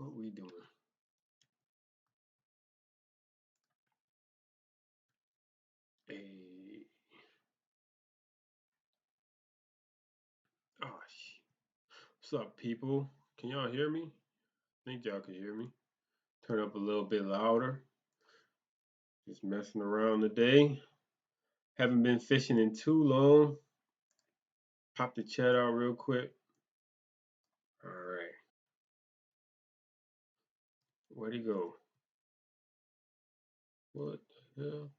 What we doing? Hey. Oh, what's up, people? Can y'all hear me? I think y'all can hear me. Turn up a little bit louder. Just messing around today. Haven't been fishing in too long. Pop the chat out real quick. All right. Where'd he go? What the hell?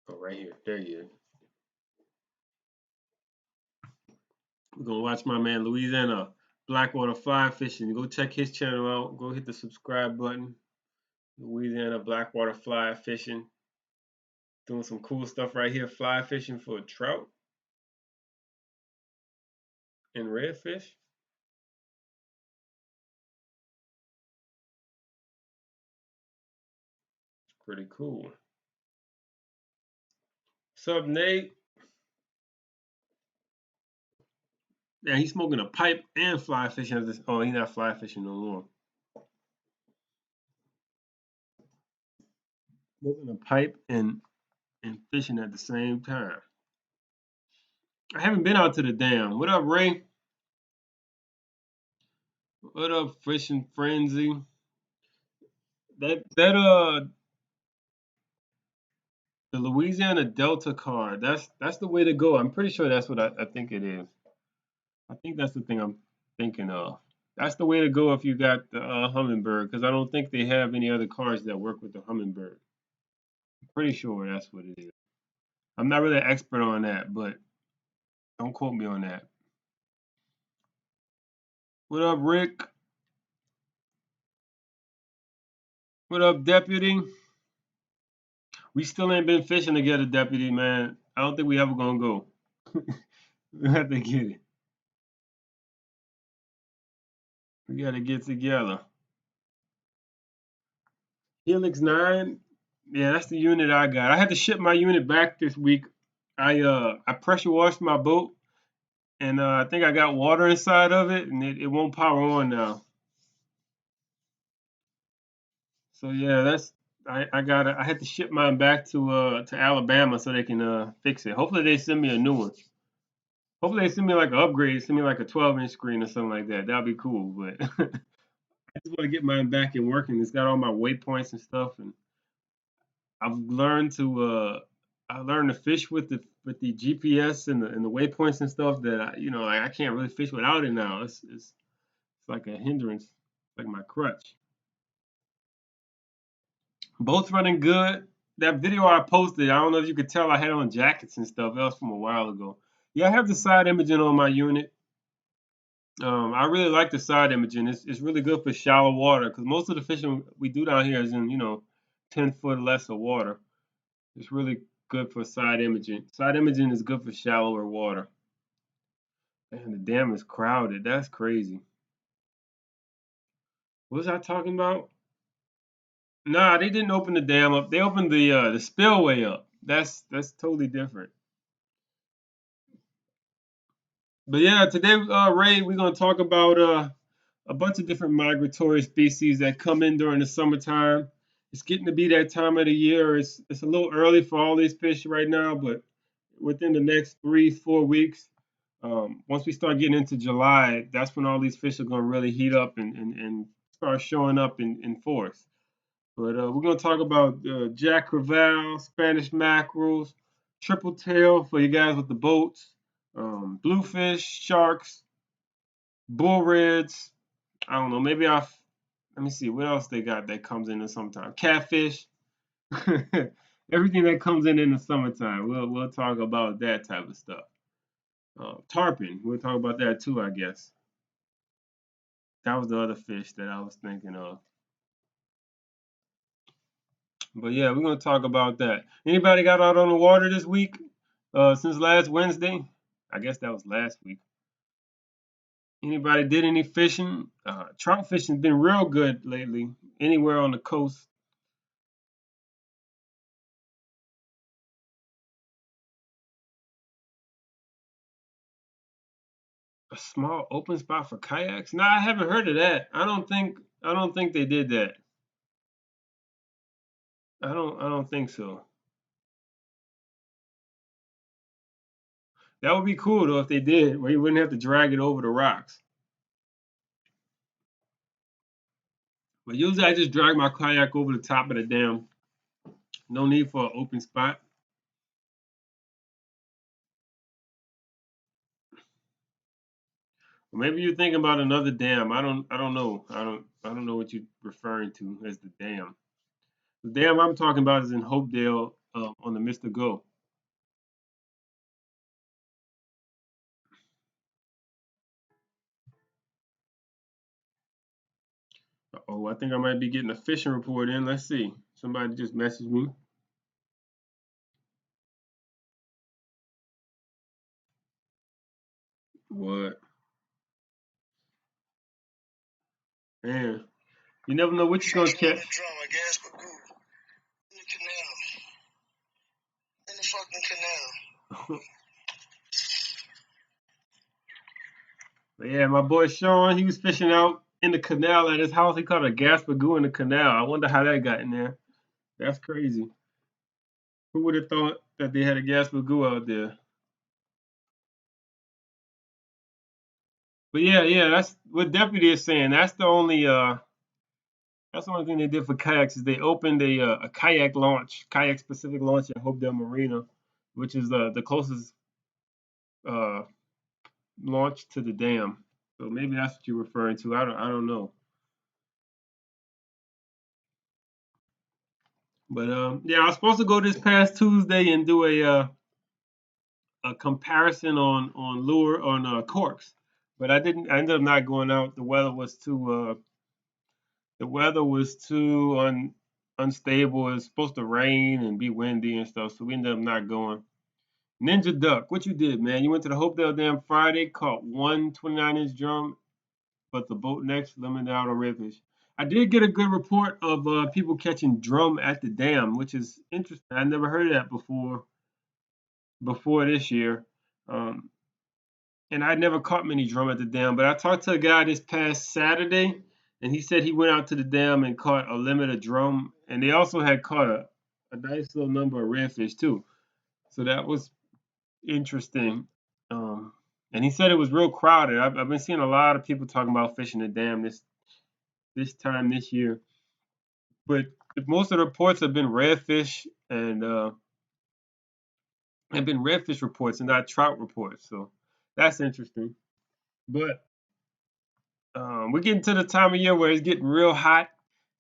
Oh, right here. There he is. We're gonna watch my man Louisiana Blackwater Fly Fishing. Go check his channel out. Go hit the subscribe button. Louisiana Blackwater Fly Fishing. Doing some cool stuff right here. Fly fishing for trout and redfish. It's pretty cool. What's up, Nate? Yeah, he's smoking a pipe and fly fishing at this. Oh, he's not fly fishing no more. Smoking a pipe and fishing at the same time. I haven't been out to the dam. What up, Ray? What up, Fishing Frenzy? That the Louisiana Delta card. That's the way to go. I'm pretty sure that's what I think it is. I think that's the thing I'm thinking of. That's the way to go if you got the Humminbird, because I don't think they have any other cards that work with the Humminbird. I'm pretty sure that's what it is. I'm not really an expert on that, but don't quote me on that. What up, Rick? What up, Deputy? We still ain't been fishing together, Deputy, man. I don't think we ever gonna go. We have to get it. We gotta get together. Helix 9, yeah, that's the unit I got. I had to ship my unit back this week. I pressure washed my boat, and I think I got water inside of it, and it won't power on now. So yeah, that's I had to ship mine back to Alabama so they can fix it. Hopefully they send me a new one. Hopefully they send me like an upgrade, send me like a 12-inch screen or something like that. That'd be cool. But I just want to get mine back and working. It's got all my waypoints and stuff, and I've learned I learned to fish with the GPS and the waypoints and stuff that like I can't really fish without it now. It's like a hindrance, like my crutch. Both running good. That video I posted, I don't know if you could tell I had on jackets and stuff. That was from a while ago. Yeah, I have the side imaging on my unit. I really like the side imaging. It's really good for shallow water because most of the fishing we do down here is in 10 foot or less of water. It's really good for side imaging. Side imaging is good for shallower water. And the dam is crowded. That's crazy. What was I talking about? Nah, they didn't open the dam up. They opened the spillway up. That's totally different. But yeah, today, Ray, we're gonna talk about a bunch of different migratory species that come in during the summertime. It's getting to be that time of the year. It's a little early for all these fish right now, but within the next 3-4 weeks, once we start getting into July, that's when all these fish are gonna really heat up and start showing up in force. But we're gonna talk about Jack Crevalle, Spanish mackerels, triple tail for you guys with the boats, bluefish, sharks, bull reds. I don't know. Maybe let me see what else they got that comes in the summertime. Catfish, everything that comes in the summertime. We'll talk about that type of stuff. Tarpon, we'll talk about that too, I guess. That was the other fish that I was thinking of. But yeah, we're gonna talk about that. Anybody got out on the water this week? Since last Wednesday? I guess that was last week. Anybody did any fishing? Trout fishing's been real good lately. Anywhere on the coast. A small open spot for kayaks? No, I haven't heard of that. I don't think they did that. I don't think so. That would be cool though if they did, where you wouldn't have to drag it over the rocks. But usually I just drag my kayak over the top of the dam. No need for an open spot. Or maybe you're thinking about another dam. I don't know. I don't know what you're referring to as the dam. The dam I'm talking about is in Hopedale on the Mr. Go. Oh, I think I might be getting a fishing report in. Let's see. Somebody just messaged me. What? Man, you never know what you're gonna catch. In the fucking canal. But yeah, my boy Sean, he was fishing out in the canal at his house. He caught a gaspergoo in the canal. I wonder how that got in there. That's crazy. Who would have thought that they had a gaspergoo out there? But yeah, yeah, that's what deputy is saying. That's the only thing they did for kayaks is they opened a kayak launch, kayak specific launch at Hopedale Marina, which is the closest uh, launch to the dam. So maybe that's what you're referring to. I don't know. But yeah, I was supposed to go this past Tuesday and do a comparison on lure on corks, but I didn't. I ended up not going out. The weather was too unstable. It was supposed to rain and be windy and stuff, so we ended up not going. Ninja Duck, what you did, man? You went to the Hopedale Dam Friday, caught one 29-inch drum, but the boat next limited out on redfish. I did get a good report of people catching drum at the dam, which is interesting. I never heard of that before this year. Um, and I never caught many drum at the dam, but I talked to a guy this past Saturday, and he said he went out to the dam and caught a limit of drum, and they also had caught a nice little number of redfish too. So that was interesting. Um, and he said it was real crowded. I've been seeing a lot of people talking about fishing the dam this time this year, but most of the reports have been redfish reports and not trout reports. So that's interesting. But we're getting to the time of year where it's getting real hot,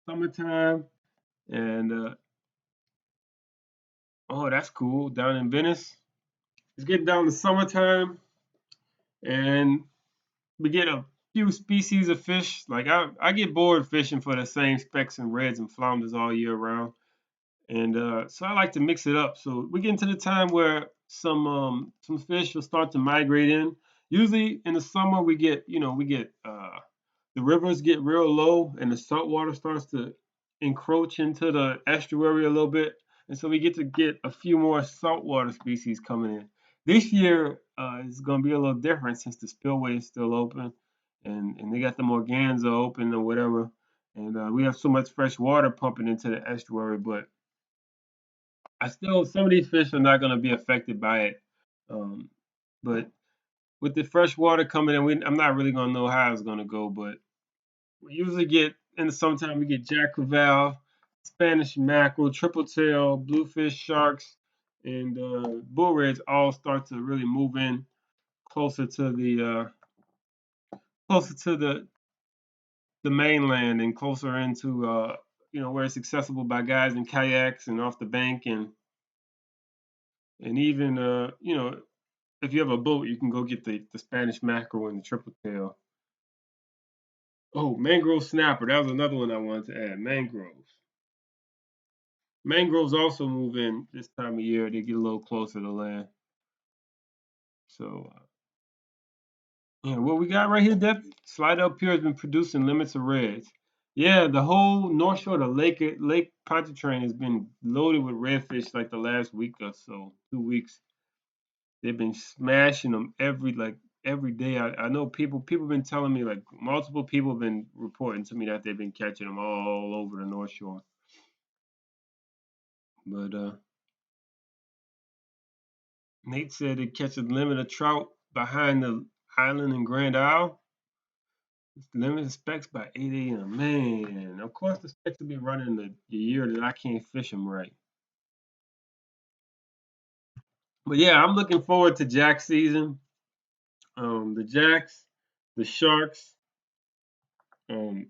summertime, and oh, that's cool. Down in Venice, it's getting down to summertime, and we get a few species of fish. Like I get bored fishing for the same specks and reds and flounders all year round. And so I like to mix it up. So we get into the time where some fish will start to migrate in. Usually in the summer we get the rivers get real low and the salt water starts to encroach into the estuary a little bit, and so we get to get a few more saltwater species coming in. This year is going to be a little different since the spillway is still open, and they got the Morganza open or whatever, and we have so much fresh water pumping into the estuary, but I still some of these fish are not going to be affected by it. Um, but with the fresh water coming in, I'm not really going to know how it's going to go. But we usually get in the summertime we get jack crevalle, Spanish mackerel, triple tail, bluefish, sharks, and bull reds all start to really move in closer to the mainland and closer into where it's accessible by guys in kayaks and off the bank and even if you have a boat, you can go get the Spanish mackerel and the triple tail. Oh, mangrove snapper. That was another one I wanted to add. Mangroves. Mangroves also move in this time of year. They get a little closer to land. So, yeah, what we got right here, Dep? Slide up here has been producing limits of reds. Yeah, the whole north shore of Lake Pontchartrain has been loaded with redfish like the last week or so, 2 weeks. They've been smashing them every like every day. I know people been telling me, like multiple people have been reporting to me that they've been catching them all over the North Shore. But Nate said they catch a limit of trout behind the island in Grand Isle. Limited specs by 8 a.m. Man, of course the specs will be running the year that I can't fish them right. But yeah, I'm looking forward to jack season. The jacks, the sharks. Um,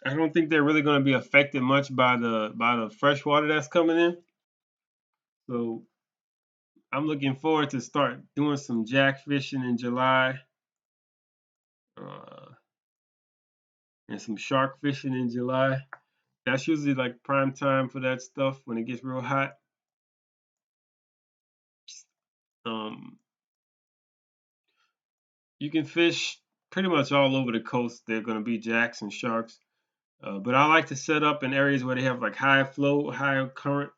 I don't think they're really going to be affected much by the fresh water that's coming in. So I'm looking forward to start doing some jack fishing in July, uh, and some shark fishing in July. That's usually like prime time for that stuff when it gets real hot. Um, you can fish pretty much all over the coast. They're going to be jacks and sharks. But I like to set up in areas where they have like high flow, high current.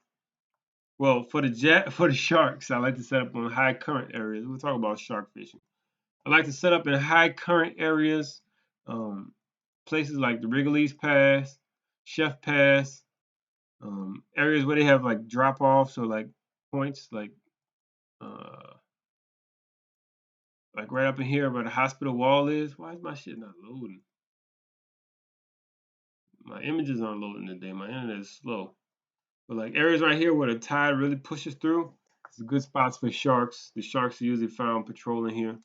Well, for the for the sharks, I like to set up on high current areas. We'll talk about shark fishing. I like to set up in high current areas, um, places like the Wrigley's Pass, Chef Pass, areas where they have like drop offs or like points, uh, like right up in here where the hospital wall is. Why is my shit not loading? My images aren't loading today. My internet is slow. But like areas right here where the tide really pushes through, it's a good spots for sharks. The sharks are usually found patrolling here.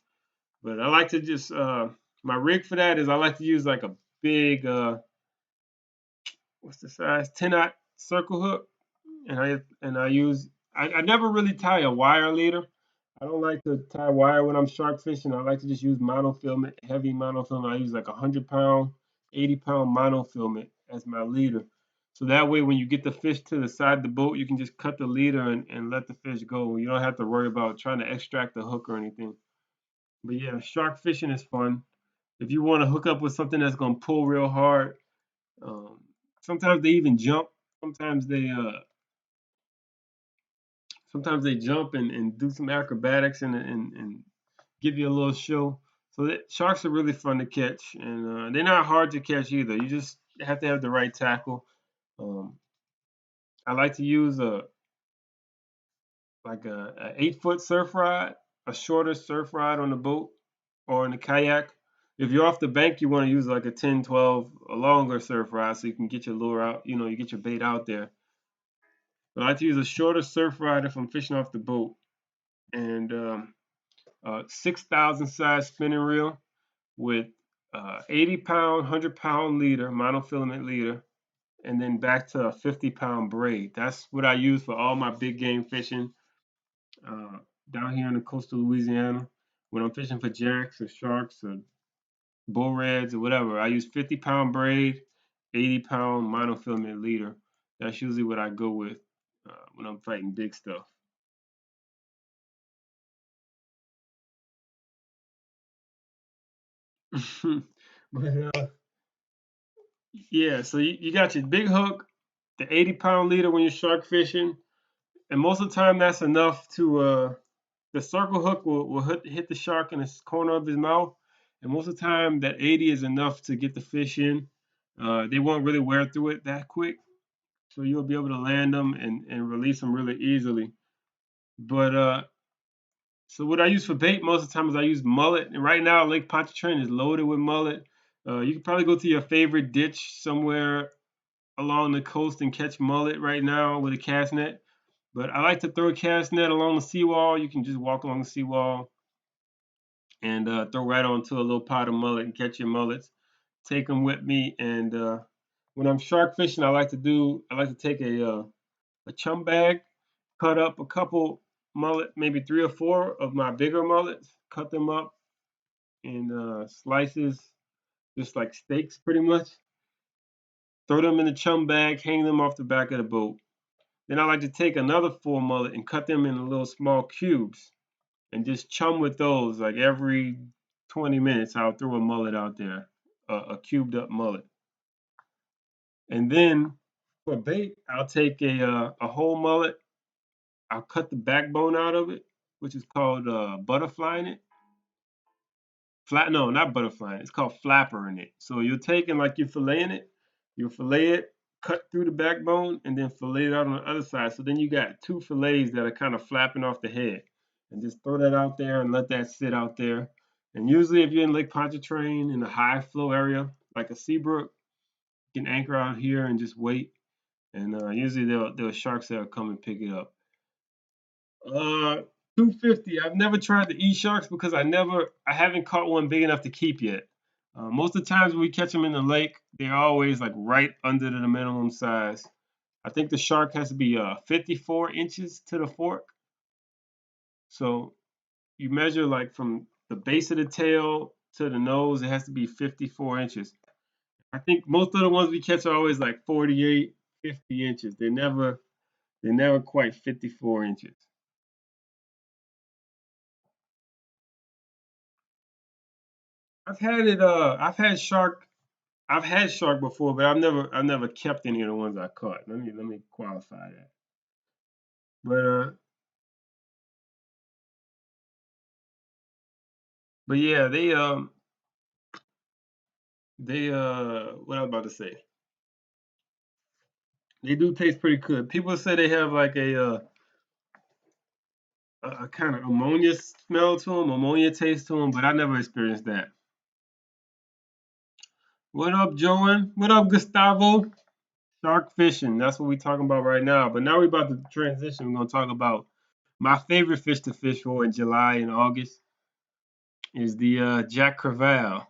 But I like to just my rig for that is I like to use like a big what's the size 10-aught circle hook, and I use I never really tie a wire leader. I don't like to tie wire when I'm shark fishing. I like to just use monofilament, heavy monofilament. I use like 100 pound, 80 pound monofilament as my leader. So that way, when you get the fish to the side of the boat, you can just cut the leader and let the fish go. You don't have to worry about trying to extract the hook or anything. But yeah, shark fishing is fun. If you want to hook up with something that's gonna pull real hard, um, sometimes they even jump. Sometimes they uh, sometimes they jump and do some acrobatics and give you a little show. So sharks are really fun to catch, and they're not hard to catch either. You just have to have the right tackle. Um, I like to use a 8 foot surf rod, a shorter surf rod on the boat or in the kayak. If you're off the bank, you want to use like a 10, 12, a longer surf rod so you can get your lure out. You get your bait out there. But I like to use a shorter surf rod if I'm fishing off the boat, and 6,000 size spinning reel with 80 pound, 100 pound leader, monofilament leader, and then back to a 50 pound braid. That's what I use for all my big game fishing uh, down here in the coastal Louisiana. When I'm fishing for jacks or sharks or bull reds or whatever, I use 50 pound braid, 80 pound monofilament leader. That's usually what I go with when I'm fighting big stuff. But yeah, so you got your big hook, the 80 pound leader when you're shark fishing, and most of the time that's enough to the circle hook will hit the shark in the corner of his mouth, and most of the time that 80 is enough to get the fish in. They won't really wear through it that quick, so you'll be able to land them and release them really easily. But so what I use for bait most of the time is I use mullet, and right now Lake Pontchartrain is loaded with mullet. You can probably go to your favorite ditch somewhere along the coast and catch mullet right now with a cast net. But I like to throw a cast net along the seawall. You can just walk along the seawall and throw right onto a little pot of mullet and catch your mullets. Take them with me, and when I'm shark fishing, I like to take a chum bag, cut up a couple mullet, maybe 3 or 4 of my bigger mullets, cut them up in slices, just like steaks, pretty much. Throw them in the chum bag, hang them off the back of the boat. Then I like to take another 4 mullet and cut them in little small cubes and just chum with those. Like every 20 minutes, I'll throw a mullet out there, a cubed up mullet. And then for bait, I'll take a whole mullet. I'll cut the backbone out of it, which is called butterflying it. Flat, no, not butterfly. It's called flapper in it. So you're taking like you're filleting it, you fillet it, cut through the backbone, and then fillet it out on the other side. So then you got two fillets that are kind of flapping off the head. And just throw that out there and let that sit out there. And usually if you're in Lake Pontchartrain in a high flow area, like a Seabrook, you can anchor out here and just wait. And usually there are sharks that'll come and pick it up. 250. I've never tried to eat sharks because I haven't caught one big enough to keep yet. Most of the times when we catch them in the lake, they're always like right under the minimum size. I think the shark has to be 54 inches to the fork. So you measure like from the base of the tail to the nose, it has to be 54 inches. I think most of the ones we catch are always like 48, 50 inches. They're never quite 54 inches. I've had shark before, but I've never kept any of the ones I caught. Let me qualify that. But uh but yeah, they what I was about to say. They do taste pretty good. People say they have like a kind of ammonia smell to them, ammonia taste to them, but I never experienced that. What up, Joan? What up, Gustavo? Shark fishing. That's what we're talking about right now. But now we're about to transition. We're gonna talk about my favorite fish to fish for in July and August is the Jack Crevalle.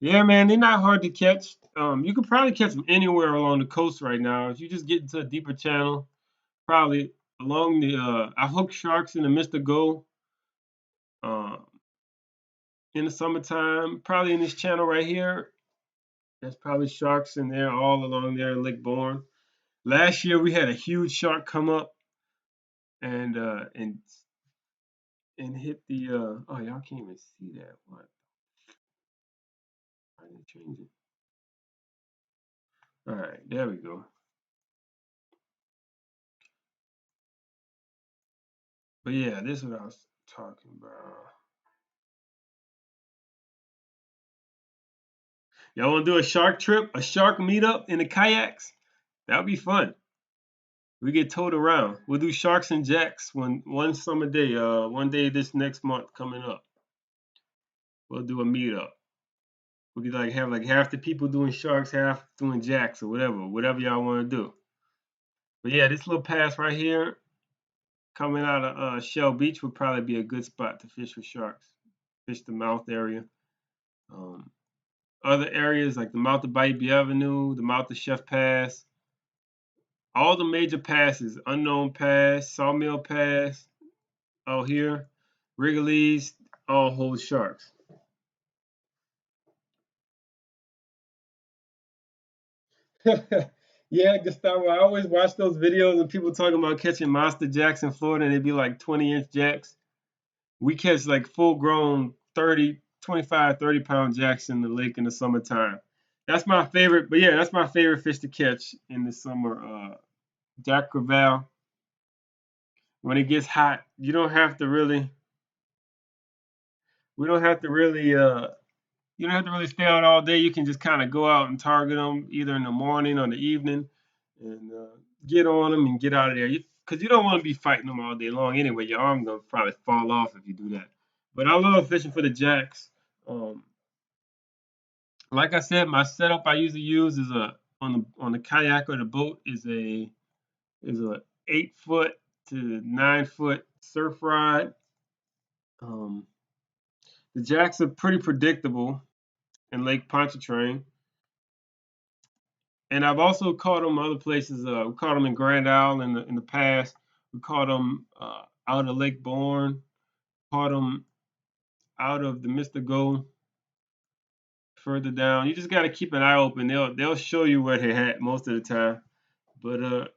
Yeah, man, they're not hard to catch. You could probably catch them anywhere along the coast right now. If you just get into a deeper channel, probably along the. I hook sharks in the Mr. Go uh, in the summertime. Probably in this channel right here. There's probably sharks in there all along there in Lake Bourne. Last year we had a huge shark come up and uh, and and hit the. Oh, y'all can't even see that. What? I didn't change it. All right, there we go. But yeah, this is what I was talking about. Y'all want to do a shark trip, a shark meetup in the kayaks? That would be fun. We get towed around. We'll do sharks and jacks one summer day. One day this next month coming up. We'll do a meetup. We could like have like half the people doing sharks, half doing jacks or whatever y'all want to do. But yeah, this little pass right here coming out of Shell Beach would probably be a good spot to fish for sharks. Fish the mouth area. Um, Other areas like the mouth of Bayou Avenue, the mouth of Chef Pass, all the major passes, Unknown Pass, Sawmill Pass, out here, Wrigley's, all hold sharks. Yeah, Gustavo, I always watch those videos of people talking about catching monster jacks in Florida and they'd be like 20-inch jacks. We catch like full grown 30, 25, 30-pound jacks in the lake in the summertime. That's my favorite, but yeah, that's my favorite fish to catch in the summer. Jack Crevalle. When it gets hot, we don't have to really you don't have to really stay out all day. You can just kind of go out and target them either in the morning or the evening and get on them and get out of there. Because you don't want to be fighting them all day long anyway. Your arm gonna probably fall off if you do that. But I love fishing for the jacks. Um, like I said, my setup I usually use is a on the kayak or the boat is a 8 foot to 9 foot surf rod. Um, the jacks are pretty predictable in Lake Pontchartrain. And I've also caught them other places. We caught them in Grand Isle in the past. We caught them out of Lake Bourne. Caught them out of the Mr. Go further down. You just got to keep an eye open. They'll show you where they're at most of the time. But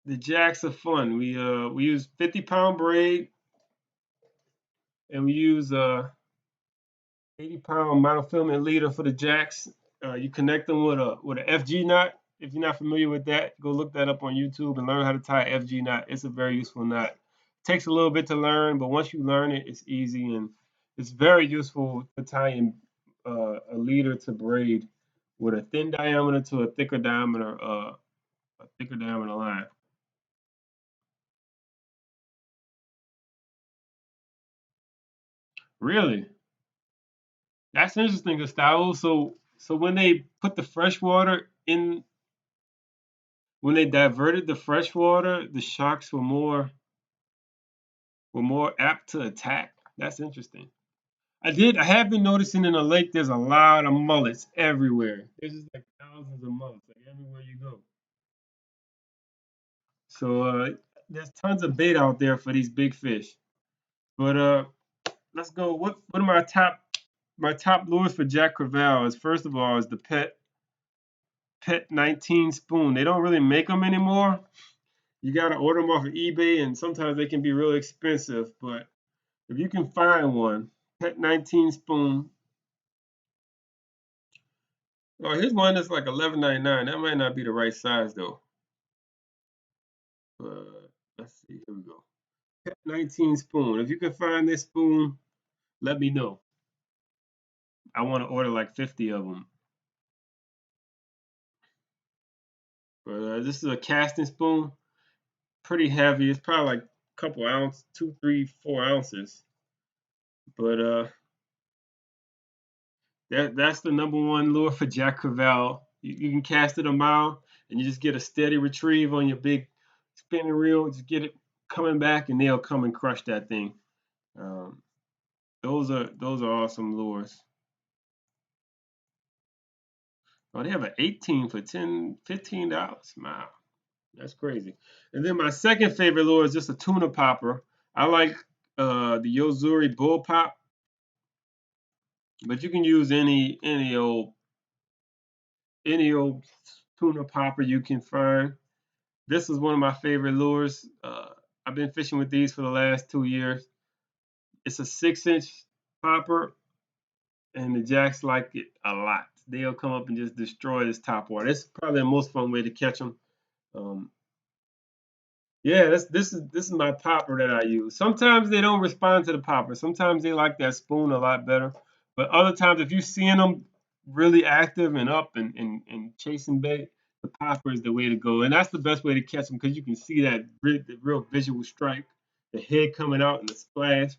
the jacks are fun. We use 50-pound braid and we use 80-pound monofilament leader for the jacks. You connect them with a FG knot. If you're not familiar with that, go look that up on YouTube and learn how to tie FG knot. It's a very useful knot Takes a little bit to learn, but once you learn it, it's easy and it's very useful to tie in a leader to braid with a thin diameter to a thicker diameter line. Really, that's interesting, Gustavo. So when they put the fresh water in, when they diverted the fresh water, the sharks were more apt to attack. That's interesting. I have been noticing in the lake there's a lot of mullets everywhere. There's just like thousands of mullets, like everywhere you go. So there's tons of bait out there for these big fish. But let's go. What are my top lures for Jack Crevalle is first of all is the Pet 19 spoon. They don't really make them anymore. You gotta order them off of eBay, and sometimes they can be really expensive. But if you can find one, Pet 19 spoon. Oh, here's one that's like 11.99. That might not be the right size though. Let's see. Here we go. Pet 19 spoon. If you can find this spoon, let me know. I want to order like 50 of them. But this is a casting spoon. Pretty heavy. It's probably like a couple ounces, 2, 3, 4 ounces. But that's the number one lure for Jack Crevalle. You can cast it a mile and you just get a steady retrieve on your big spinning reel. Just get it coming back and they'll come and crush that thing. Um, those are awesome lures. Oh, they have an 18 for 10, $15. Wow, that's crazy. And then my second favorite lure is just a tuna popper. I like the Yozuri Bull Pop, but you can use any old tuna popper you can find. This is one of my favorite lures. I've been fishing with these for the last 2 years. It's a 6-inch popper, and the jacks like it a lot. They'll come up and just destroy this top water. It's probably the most fun way to catch them. Um, yeah, this is my popper that I use. Sometimes they don't respond to the popper. Sometimes they like that spoon a lot better. But other times, if you're seeing them really active and up and chasing bait, the popper is the way to go. And that's the best way to catch them because you can see the real visual strike, the head coming out and the splash.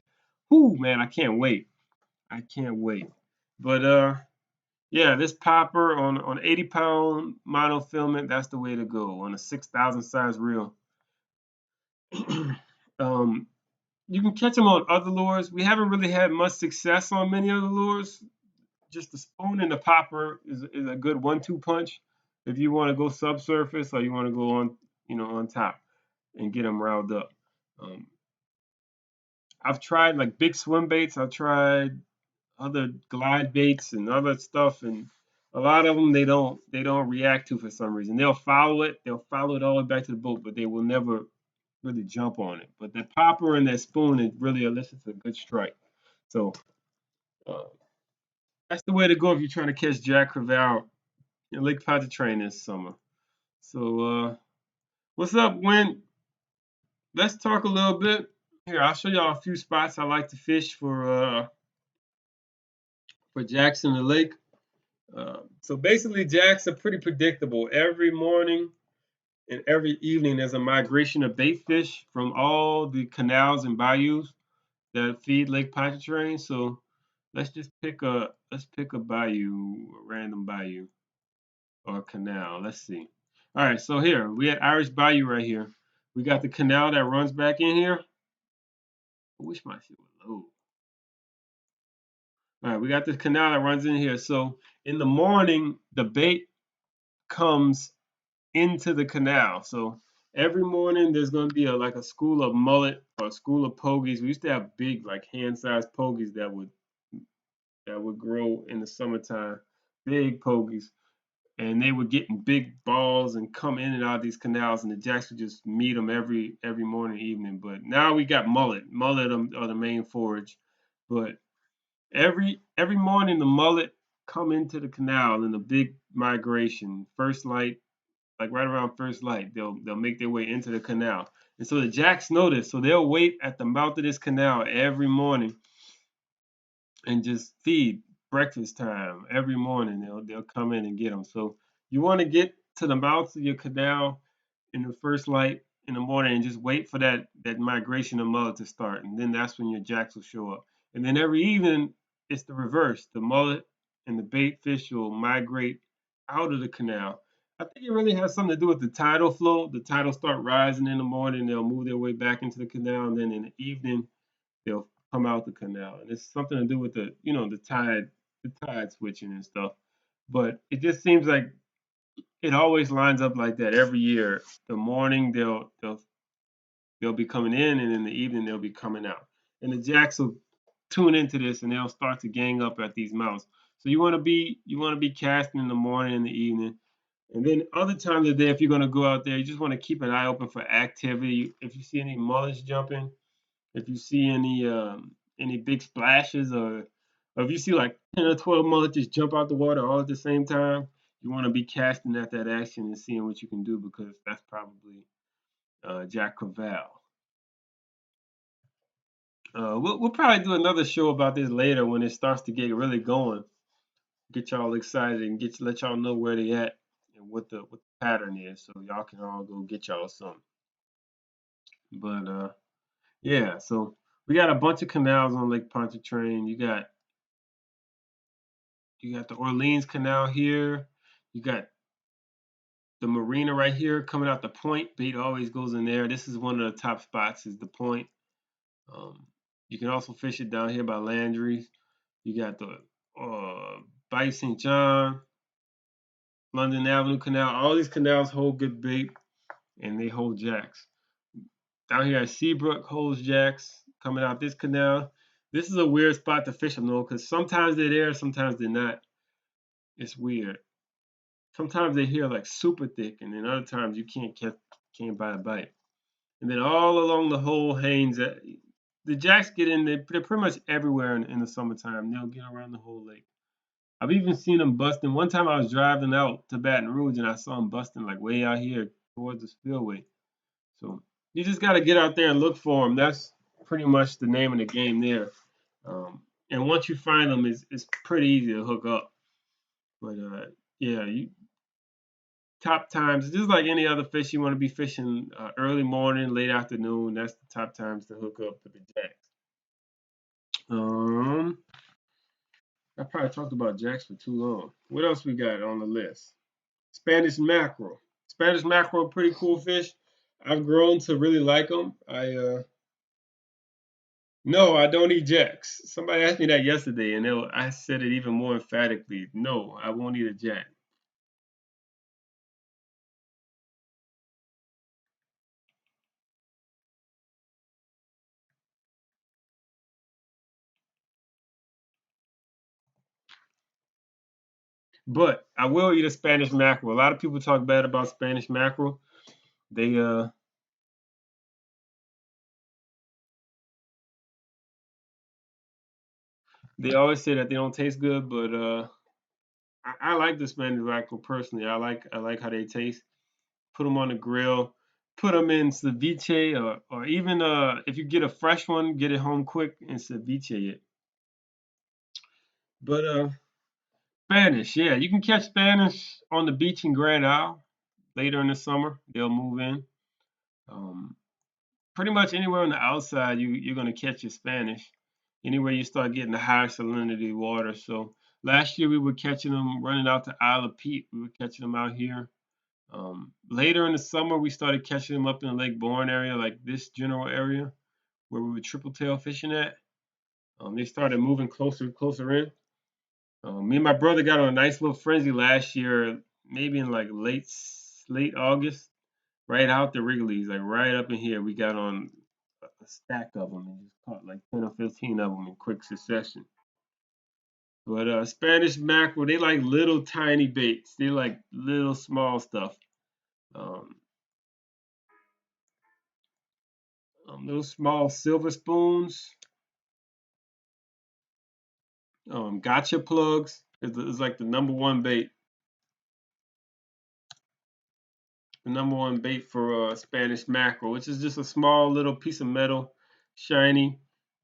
Whoo, man, I can't wait. I can't wait. But yeah, this popper on 80-pound monofilament, that's the way to go on a 6,000 size reel. um, you can catch them on other lures. We haven't really had much success on many of the lures. Just the spoon and the popper is a good 1-2 punch if you want to go subsurface or you want to go on top and get them riled up. Um, I've tried like big swim baits. I've tried other glide baits and other stuff, and a lot of them they don't react to for some reason. They'll follow it all the way back to the boat, but they will never really jump on it. But that popper and that spoon it really elicits a good strike. So uh, that's the way to go if you're trying to catch Jack Crevalle in Lake Pontchartrain this summer. So what's up, Win? Let's talk a little bit. Here, I'll show y'all a few spots I like to fish for jacks in the lake. So basically, jacks are pretty predictable. Every morning and every evening, there's a migration of bait fish from all the canals and bayous that feed Lake Pontchartrain. So let's pick a bayou, a random bayou or a canal. Let's see. All right, so here we had Irish Bayou right here. We got the canal that runs back in here. I wish my shit would load. All right, we got the canal that runs in here. So in the morning, the bait comes into the canal. So every morning there's going to be like a school of mullet or a school of pogies. We used to have big like hand-sized pogies that would grow in the summertime, big pogies, and they would get in big balls and come in and out of these canals, and the jacks would just meet them every morning and evening. But now we got mullet. Mullet are the main forage, but every morning the mullet come into the canal in a big migration. First light like right around first light, they'll make their way into the canal. And so the jacks know this, so they'll wait at the mouth of this canal every morning and just feed breakfast time every morning. They'll come in and get them. So you want to get to the mouth of your canal in the first light in the morning and just wait for that migration of mullet to start, and then that's when your jacks will show up. And then every evening it's the reverse. The mullet and the bait fish will migrate out of the canal. I think it really has something to do with the tidal flow. The tidal start rising in the morning, they'll move their way back into the canal, and then in the evening they'll come out the canal. And it's something to do with the tide switching and stuff. But it just seems like it always lines up like that every year. The morning they'll be coming in, and in the evening they'll be coming out. And the jacks will tune into this, and they'll start to gang up at these mouths. So you want to be casting in the morning and the evening. And then other times of the day, if you're going to go out there, you just want to keep an eye open for activity. If you see any mullets jumping, if you see any big splashes, or if you see like 10 or 12 mullets just jump out the water all at the same time, you want to be casting at that action and seeing what you can do, because that's probably Jack Crevalle. We'll probably do another show about this later when it starts to get really going. Get y'all excited and let y'all know where they at and what the pattern is, so y'all can all go get y'all some. But yeah, so we got a bunch of canals on Lake Pontchartrain. You got the Orleans Canal here. You got the marina right here coming out the point. Bait always goes in there. This is one of the top spots, is the point. Um, you can also fish it down here by Landry's. You got the Bay St. John, London Avenue Canal. All these canals hold good bait, and they hold jacks. Down here at Seabrook holds jacks coming out this canal. This is a weird spot to fish them though, because sometimes they're there, sometimes they're not. It's weird. Sometimes they're here like super thick, and then other times you can't buy a bite. And then all along the whole Haynes, the jacks get in. They're pretty much everywhere in the summertime. They'll get around the whole lake. I've even seen them busting. One time I was driving out to Baton Rouge and I saw them busting like way out here towards the spillway. So you just got to get out there and look for them. That's pretty much the name of the game there. And once you find them, it's pretty easy to hook up. But yeah, top times, just like any other fish, you want to be fishing early morning, late afternoon. That's the top times to hook up with the jacks. Um, I probably talked about jacks for too long. What else we got on the list? Spanish mackerel. Spanish mackerel, pretty cool fish. I've grown to really like them. No, I don't eat jacks. Somebody asked me that yesterday, and I said it even more emphatically. No, I won't eat a jack. But I will eat a Spanish mackerel. A lot of people talk bad about Spanish mackerel. They they always say that they don't taste good, but I like the Spanish mackerel personally. I like how they taste. Put them on the grill. Put them in ceviche, or even if you get a fresh one, get it home quick and ceviche it. But Spanish, yeah, you can catch Spanish on the beach in Grand Isle later in the summer. They'll move in. Um, Pretty much anywhere on the outside, you're gonna catch your Spanish. Anywhere you start getting the higher salinity water. So last year we were catching them running out to Isle of Pete. We were catching them out here. Later in the summer, we started catching them up in the Lake Bourne area, like this general area where we were triple tail fishing at. They started moving closer in. Me and my brother got on a nice little frenzy last year, maybe in like late August, right out the Wrigley's, like right up in here. We got on a stack of them and just caught like 10 or 15 of them in quick succession. But Spanish mackerel, they like little tiny baits. They like little small stuff. Um, those small silver spoons, gotcha plugs is like the number one bait. the number one bait for Spanish mackerel, which is just a small little piece of metal, shiny,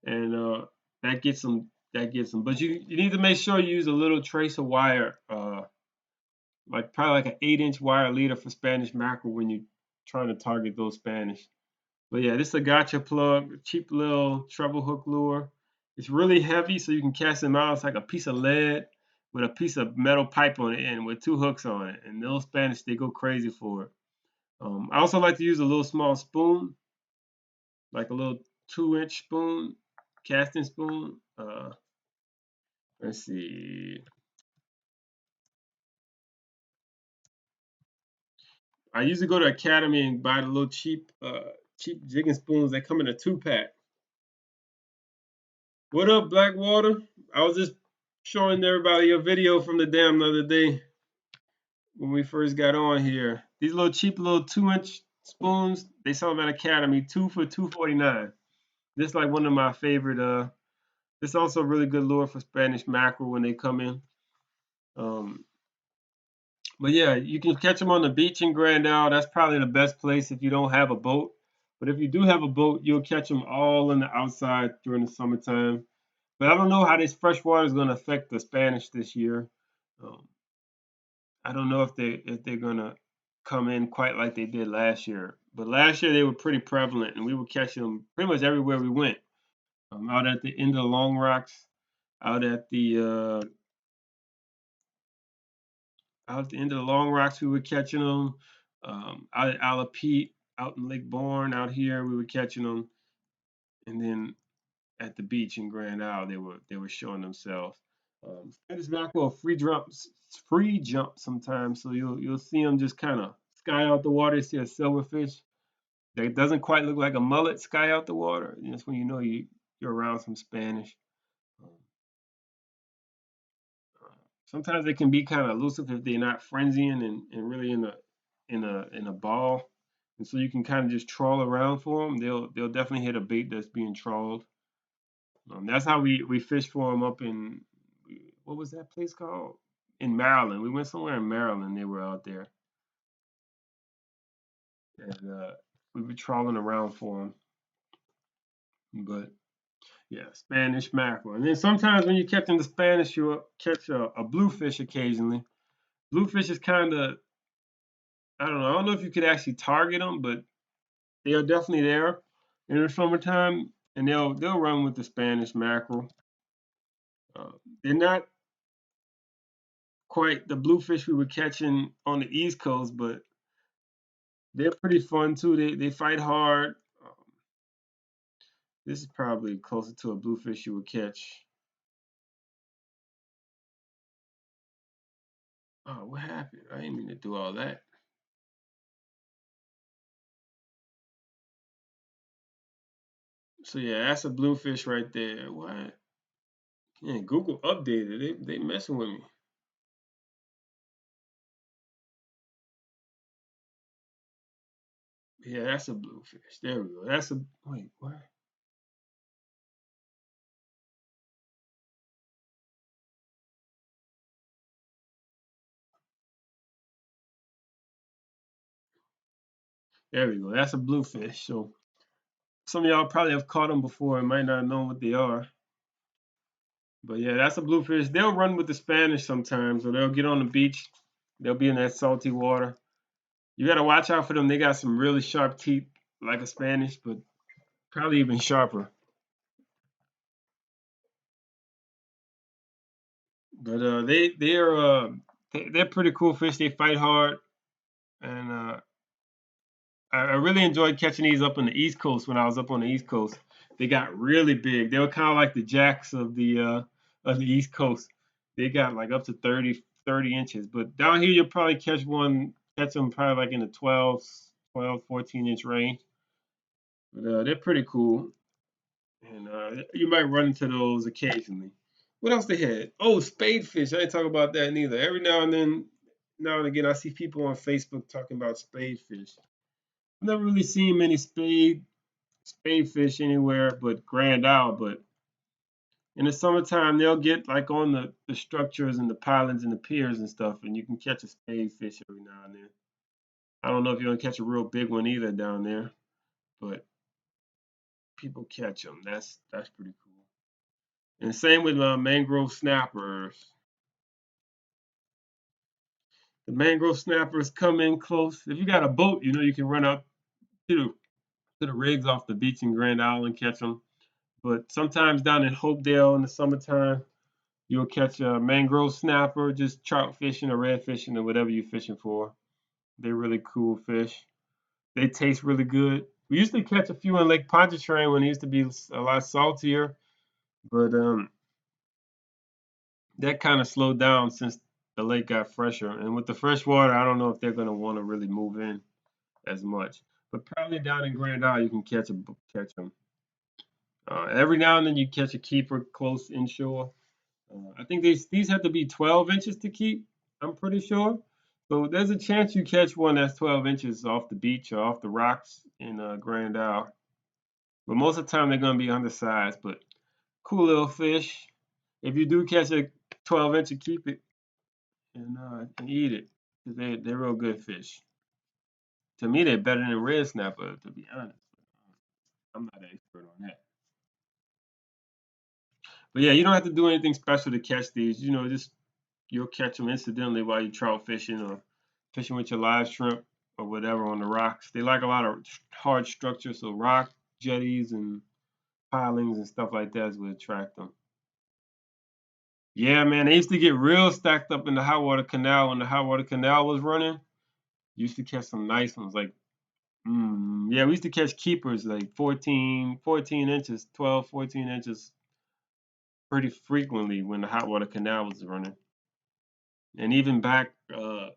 and that gets them. That gets them. But you need to make sure you use a little tracer wire, like probably like an 8-inch wire leader for Spanish mackerel when you're trying to target those Spanish. But yeah, this is a gotcha plug, cheap little treble hook lure. It's really heavy, so you can cast them out. It's like a piece of lead with a piece of metal pipe on the end with 2 hooks on it. And those Spanish, they go crazy for it. I also like to use a little small spoon, like a little 2-inch spoon, casting spoon. Let's see. I usually go to Academy and buy the little cheap jigging spoons that come in a 2-pack. What up, Blackwater? I was just showing everybody a video from the dam the other day when we first got on here. These little cheap little 2-inch spoons, they sell them at Academy, 2 for $2.49. This is like one of my favorite. This is also a really good lure for Spanish mackerel when they come in. Um, but yeah, you can catch them on the beach in Grand Isle. That's probably the best place if you don't have a boat. But if you do have a boat, you'll catch them all in the outside during the summertime. But I don't know how this fresh water is going to affect the Spanish this year. Um, I don't know if they're going to come in quite like they did last year. But last year they were pretty prevalent, and we were catching them pretty much everywhere we went. Out at the end of the Long Rocks, out at the out at the end of the Long Rocks, we were catching them. Out at Alapete, out in Lake Bourne, out here, we were catching them. And then at the beach in Grand Isle, they were showing themselves. Spanish mackerel free jump sometimes, so you'll see them just kind of sky out the water. You see a silverfish that doesn't quite look like a mullet sky out the water. And that's when you know you're around some Spanish. Um, Sometimes they can be kind of elusive if they're not frenzying and really in a ball, and so you can kind of just trawl around for them. They'll definitely hit a bait that's being trawled. That's how we fished for them up in what was that place called? In Maryland. We went somewhere in Maryland. They were out there, and we were trawling around for them. But yeah, Spanish mackerel. And then sometimes when you're catching the Spanish, you'll catch a bluefish occasionally. Bluefish is kind of I don't know. I don't know if you could actually target them, but they are definitely there in the summertime, and they'll run with the Spanish mackerel. Uh, they're not quite the bluefish we were catching on the East Coast, but they're pretty fun too. They fight hard. This is probably closer to a bluefish you would catch. Oh, what happened? I didn't mean to do all that. So yeah, that's a bluefish right there. What? Yeah, Google updated. They messing with me. Yeah, that's a bluefish. There we go. That's a wait, what? There we go. That's a bluefish. So some of y'all probably have caught them before and might not know what they are. But yeah, that's a bluefish. They'll run with the Spanish sometimes, or they'll get on the beach. They'll be in that salty water. You got to watch out for them. They got some really sharp teeth, like a Spanish, but probably even sharper. But they're pretty cool fish. They fight hard, and I really enjoyed catching these up on the East Coast when I was up on the East Coast. They got really big. They were kind of like the jacks of the East Coast. They got like up to 30 inches. But down here, you'll probably catch them probably like in the 14-inch range. But they're pretty cool. And you might run into those occasionally. What else they had? Oh, spadefish. I didn't talk about that neither. Every now and again, I see people on Facebook talking about spadefish. I've never really seen many spadefish anywhere but Grand Isle. But in the summertime, they'll get like on the structures and the pylons and the piers and stuff, and you can catch a spadefish every now and then. I don't know if you're gonna catch a real big one either down there, but people catch them. That's pretty cool. And same with mangrove snappers. The mangrove snappers come in close. If you got a boat, you know you can run out to the rigs off the beach in Grand Isle and catch them. But sometimes down in Hopedale in the summertime, you'll catch a mangrove snapper, just trout fishing or red fishing or whatever you're fishing for. They're really cool fish. They taste really good. We used to catch a few in Lake Pontchartrain when it used to be a lot saltier, but that kind of slowed down since the lake got fresher. And with the fresh water, I don't know if they're going to want to really move in as much. But probably down in Grand Isle, you can catch them. Every now and then you catch a keeper close inshore. I think these have to be 12 inches to keep. I'm pretty sure. So there's a chance you catch one that's 12 inches off the beach or off the rocks in Grand Isle. But most of the time they're going to be undersized, but cool little fish. If you do catch a 12 inch, keep it and eat it because they're real good fish. To me, they're better than red snapper, to be honest. I'm not an expert on that. But yeah, you don't have to do anything special to catch these. You know, just you'll catch them incidentally while you trout fishing or fishing with your live shrimp or whatever on the rocks. They like a lot of hard structure, so rock jetties and pilings and stuff like that is what attract them. Yeah, man, they used to get real stacked up in the high water canal when the high water canal was running. Used to catch some nice ones, like yeah, we used to catch keepers like 14 inches, 12, 14 inches pretty frequently when the hot water canal was running. And even back down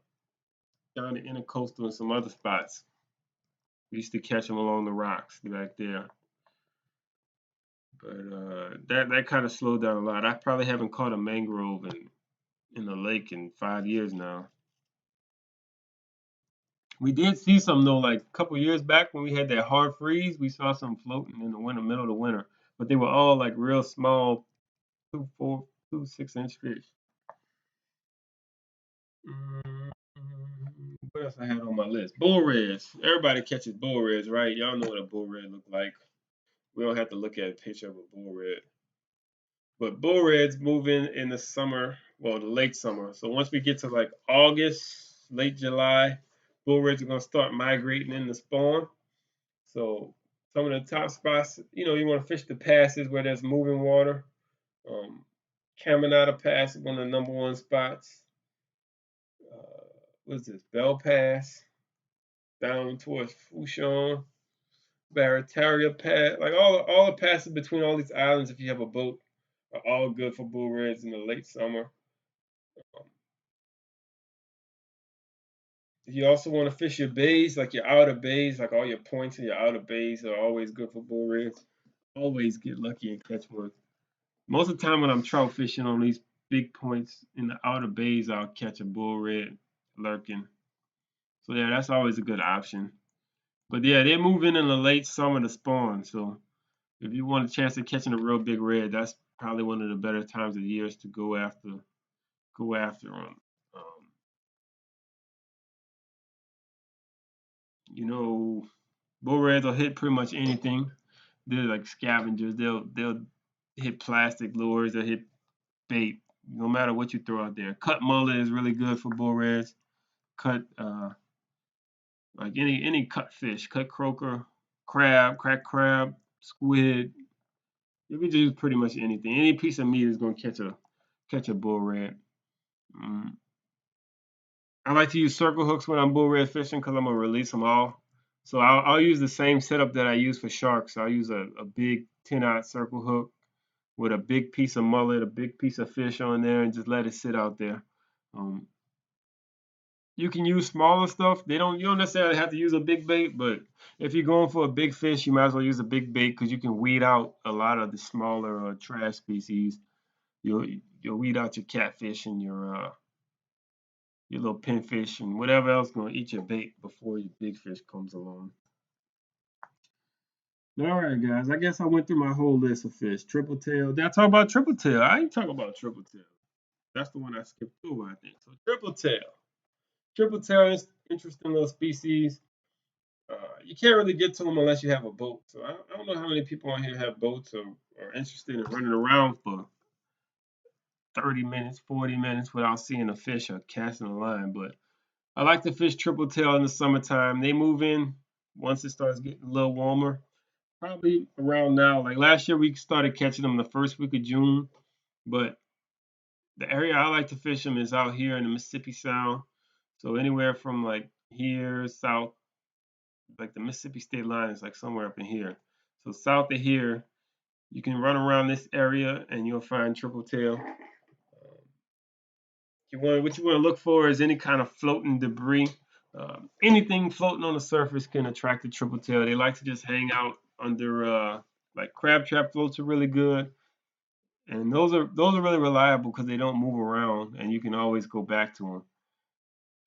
the intercoastal and some other spots, we used to catch them along the rocks back there. But that kind of slowed down a lot. I probably haven't caught a mangrove in the lake in 5 years now. We did see some though, like a couple years back when we had that hard freeze. We saw some floating in the winter, middle of the winter, but they were all like real small, 2, 4, 2, 6 inch fish. Mm, what else I had on my list? Bull reds. Everybody catches bull reds, right? Y'all know what a bull red look like. We don't have to look at a picture of a bull red. But bull reds move in the summer, well, the late summer. So once we get to like August, late July, bull reds are gonna start migrating in the spawn. So some of the top spots, you know, you want to fish the passes where there's moving water. Um, Caminata Pass is one of the number one spots. What's this? Bell Pass down towards Fushon, Barataria Pass, like all the passes between all these islands. If you have a boat, are all good for bull reds in the late summer. Um, if you also want to fish your bays, like your outer bays, like all your points in your outer bays are always good for bull reds. Always get lucky and catch one. Most of the time when I'm trout fishing on these big points in the outer bays, I'll catch a bull red lurking. So yeah, that's always a good option. But yeah, they move in the late summer to spawn. So if you want a chance of catching a real big red, that's probably one of the better times of the years to go after them. Um, you know, bull reds will hit pretty much anything. They're like scavengers. They'll hit plastic lures. They'll hit bait. No matter what you throw out there. Cut mullet is really good for bull reds. Cut like any cut fish, cut croaker, crab, cracked crab, squid. You can use pretty much anything. Any piece of meat is gonna catch a bull red. Mm. I like to use circle hooks when I'm bull red fishing because I'm gonna release them all. So I'll use the same setup that I use for sharks. I'll use a big 10-aught circle hook with a big piece of mullet, a big piece of fish on there, and just let it sit out there. Um, you can use smaller stuff. You don't necessarily have to use a big bait, but if you're going for a big fish, you might as well use a big bait because you can weed out a lot of the smaller trash species. You'll you'll weed out your catfish and your little pinfish and whatever else gonna eat your bait before your big fish comes along. All right, guys. I guess I went through my whole list of fish. Triple tail. Did I talk about triple tail? I ain't talk about triple tail. That's the one I skipped over, I think. So triple tail. Triple tail is interesting little species. You can't really get to them unless you have a boat. So I don't know how many people on here have boats or are interested in running around for 30 minutes, 40 minutes without seeing a fish or casting a line. But I like to fish triple tail in the summertime. They move in once it starts getting a little warmer. Probably around now. Like last year, we started catching them the first week of June. But the area I like to fish them is out here in the Mississippi Sound. So anywhere from like here south, like the Mississippi state line is like somewhere up in here. So south of here, you can run around this area and you'll find triple tail. What you want to look for is any kind of floating debris. Anything floating on the surface can attract the triple tail. They like to just hang out under like crab trap floats are really good, and those are really reliable because they don't move around, and you can always go back to them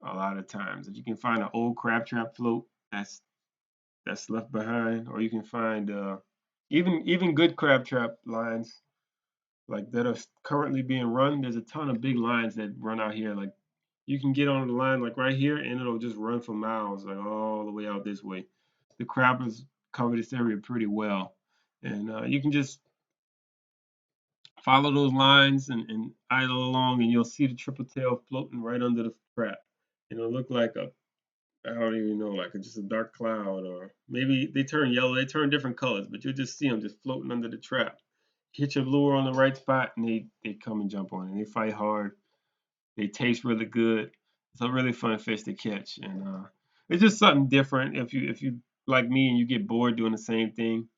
a lot of times. If you can find an old crab trap float that's left behind, or you can find even good crab trap lines like that are currently being run. There's a ton of big lines that run out here. Like you can get on the line like right here, and it'll just run for miles, like all the way out this way. The crabbers cover this area pretty well, and you can just follow those lines and idle along, and you'll see the triple tail floating right under the trap. And it'll look like a I don't even know, like just a dark cloud, or maybe they turn yellow. They turn different colors, but you'll just see them just floating under the trap. Hit your lure on the right spot, and they come and jump on it. They fight hard. They taste really good. It's a really fun fish to catch, and it's just something different. If you like me and you get bored doing the same thing,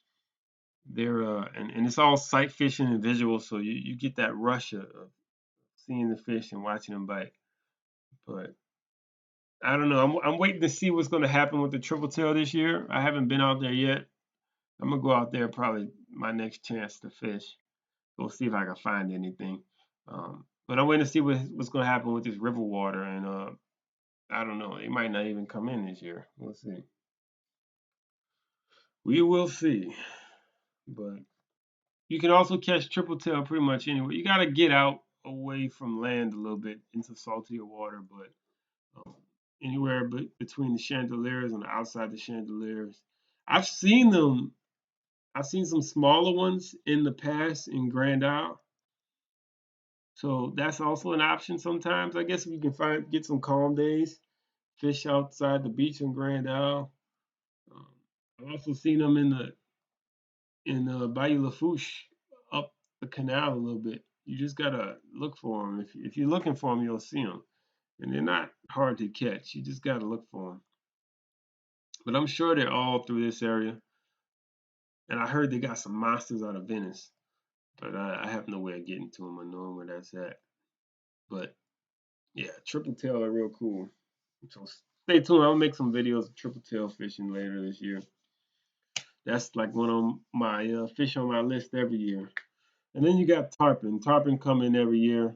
they're and it's all sight fishing and visual, so you get that rush of seeing the fish and watching them bite. But I don't know. I'm waiting to see what's going to happen with the triple tail this year. I haven't been out there yet. I'm gonna go out there probably my next chance to fish. Go see if I can find anything. But I'm waiting to see what's going to happen with this river water, and I don't know. It might not even come in this year. We'll see. We will see. But you can also catch triple tail pretty much anywhere. You got to get out away from land a little bit into saltier water, but um, anywhere between the chandeliers and outside the chandeliers. I've seen them. I've seen some smaller ones in the past in Grand Isle, so that's also an option sometimes. I guess if you can get some calm days, fish outside the beach in Grand Isle. Um, I've also seen them in Bayou Lafourche up the canal a little bit. You just gotta look for them. If you're looking for them, you'll see them, and they're not hard to catch. You just gotta look for them. But I'm sure they're all through this area. And I heard they got some monsters out of Venice, but I have no way of getting to them or knowing where that's at. But yeah, triple tail are real cool. So stay tuned. I'll make some videos of triple tail fishing later this year. That's like one of my fish on my list every year. And then you got tarpon. Tarpon come in every year.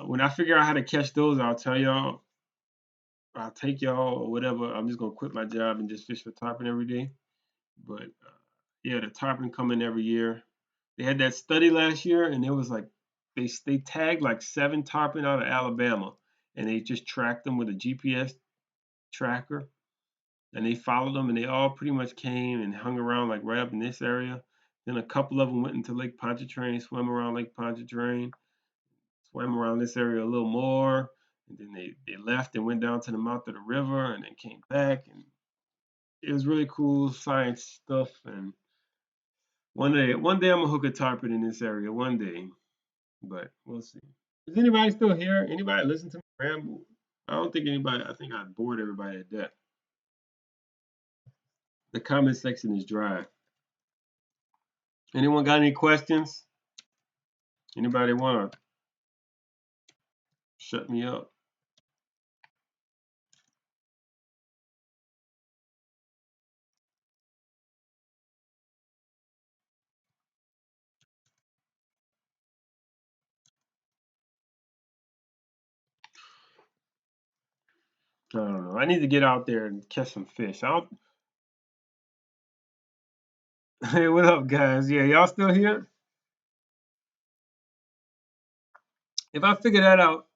When I figure out how to catch those, I'll tell y'all. I'll take y'all or whatever. I'm just gonna quit my job and just fish for tarpon every day. But yeah, the tarpon come in every year. They had that study last year, and it was like they tagged like 7 tarpon out of Alabama, and they just tracked them with a GPS tracker, and they followed them, and they all pretty much came and hung around like right up in this area. Then a couple of them went into Lake Pontchartrain, swam around Lake Pontchartrain, swam around this area a little more, and then they left and went down to the mouth of the river, and then came back, and it was really cool science stuff. And one day I'm gonna hook a tarpon in this area. One day, but we'll see. Is anybody still here? Anybody listen to me ramble? I don't think anybody. I think I bored everybody to death. The comment section is dry. Anyone got any questions? Anybody want to shut me up? I don't know. I need to get out there and catch some fish. I don't. Hey, what up, guys? Yeah, y'all still here? If I figure that out,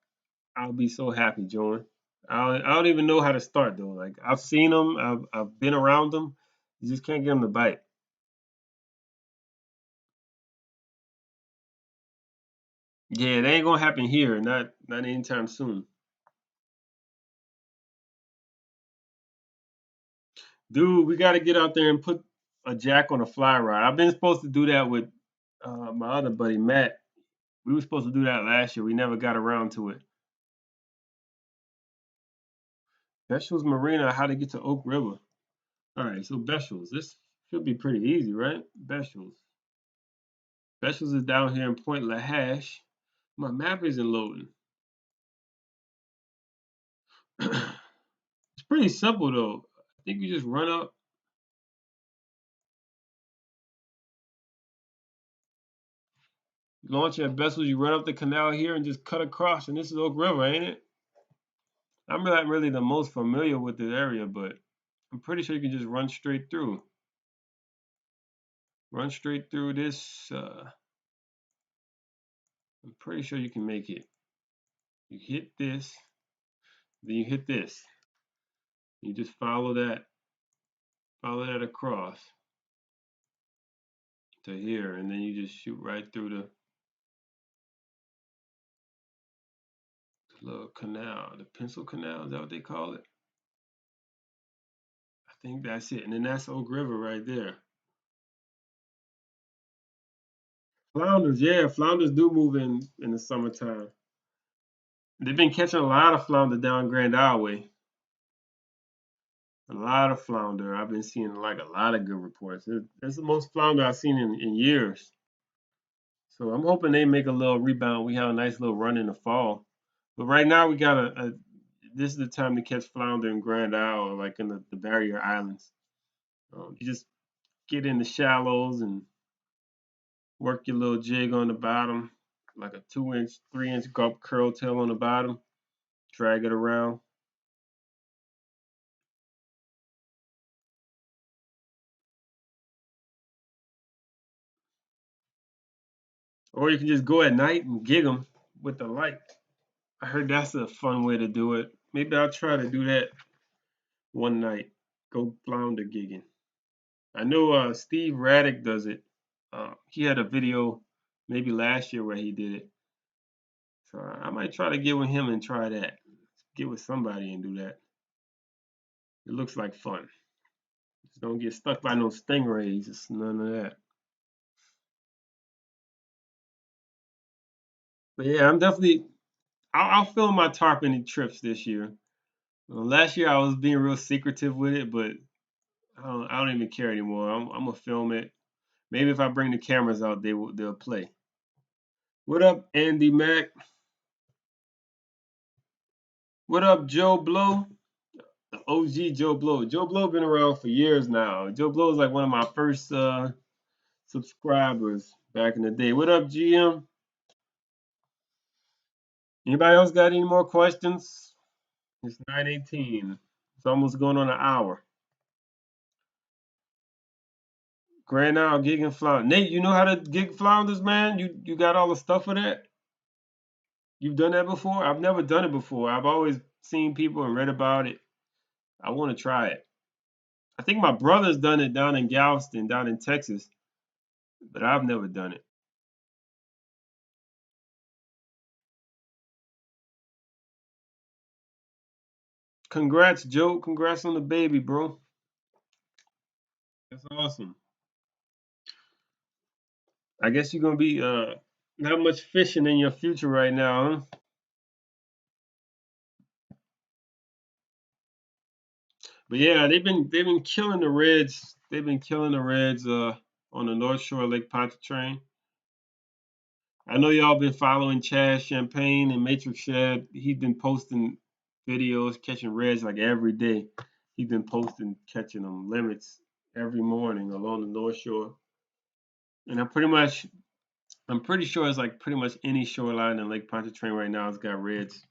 I'll be so happy, Joan. I don't even know how to start though. Like I've seen them, I've been around them. You just can't get them to bite. Yeah, it ain't gonna happen here. Not anytime soon. Dude, we got to get out there and put a jack on a fly rod. I've been supposed to do that with my other buddy Matt. We were supposed to do that last year. We never got around to it. Bechel's Marina, how to get to Oak River. All right, so Bechel's. This should be pretty easy, right? Bechel's. Bechel's is down here in Point Lahash. My map isn't loading. It's pretty simple though. I think you just run up, launch at Bechel's, you run up the canal here and just cut across, and this is Oak River, ain't it? I'm not really the most familiar with the area, but I'm pretty sure you can just run straight through. Run straight through this. I'm pretty sure you can make it. You hit this, then you hit this. You just follow that across to here, and then you just shoot right through the little canal, the pencil canal. Is that what they call it? I think that's it. And then that's Oak River right there. Flounders, yeah, flounders do move in the summertime. They've been catching a lot of flounder down Grand Isle way. A lot of flounder. I've been seeing like a lot of good reports. It's the most flounder I've seen in years. So I'm hoping they make a little rebound. We have a nice little run in the fall. But right now we got this is the time to catch flounder in Grand Isle or like in the barrier islands. You just get in the shallows and work your little jig on the bottom, like a 2 inch, 3 inch gulp curl tail on the bottom. Drag it around. Or you can just go at night and gig them with the light. I heard that's a fun way to do it. Maybe I'll try to do that one night. Go flounder gigging. I know Steve Raddick does it. He had a video maybe last year where he did it. So I might try to get with him and try that. Get with somebody and do that. It looks like fun. Just don't get stuck by no stingrays. It's none of that. But yeah, I'm definitely. I'll film my tarpon trips this year. Last year I was being real secretive with it, but I don't even care anymore. I'm gonna film it. Maybe if I bring the cameras out, they'll play. What up, Andy Mack? What up, Joe Blow? The OG Joe Blow. Joe Blow been around for years now. Joe Blow is like one of my first subscribers back in the day. What up, GM? Anybody else got any more questions? It's 9:18. It's almost going on an hour. Grand Isle gigging flounder. Nate, you know how to gig flounders, man? You got all the stuff for that? You've done that before? I've never done it before. I've always seen people and read about it. I want to try it. I think my brother's done it down in Galveston, down in Texas, but I've never done it. Congrats, Joe. Congrats on the baby, bro. That's awesome. I guess you're gonna be not much fishing in your future right now, huh? But yeah, they've been killing the reds. They've been killing the reds on the North Shore of Lake Pontchartrain. I know y'all been following Chad Champagne and Matrix Shed. He's been posting videos catching reds like every day. He's been posting catching them limits every morning along the North Shore. And I'm pretty sure it's like pretty much any shoreline in Lake Pontchartrain right now has got reds.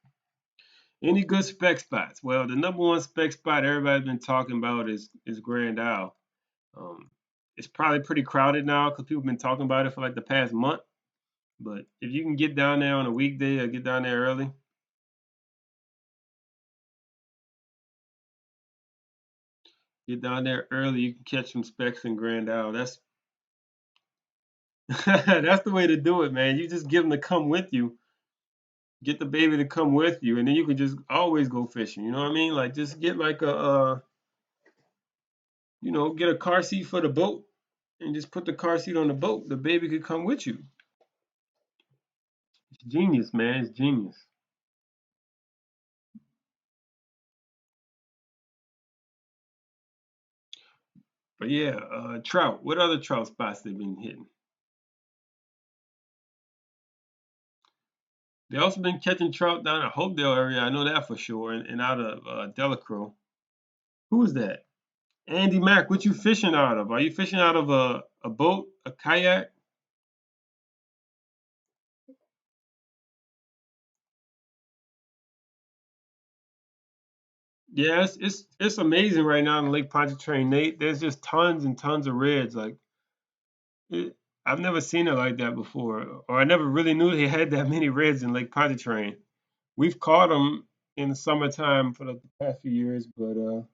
Any good spec spots? Well, the number one spec spot everybody's been talking about is Grand Isle. Um, it's probably pretty crowded now because people have been talking about it for like the past month. But if you can get down there on a weekday or get down there early, Get down there early, you can catch some specks and Grand Isle. That's that's the way to do it, man. You just get them to come with you. Get the baby to come with you, and then you can just always go fishing. You know what I mean? Like just get like a get a car seat for the boat and just put the car seat on the boat. The baby could come with you. It's genius, man. It's genius. But yeah, trout. What other trout spots they've been hitting? They also been catching trout down at Hopedale area. I know that for sure, and out of Delacroix. Who is that? Andy Mack. What you fishing out of? Are you fishing out of a boat, a kayak? Yeah, it's amazing right now in Lake Pontchartrain. There's just tons and tons of reds. Like it, I've never seen it like that before, or I never really knew they had that many reds in Lake Pontchartrain. We've caught them in the summertime for the past few years, but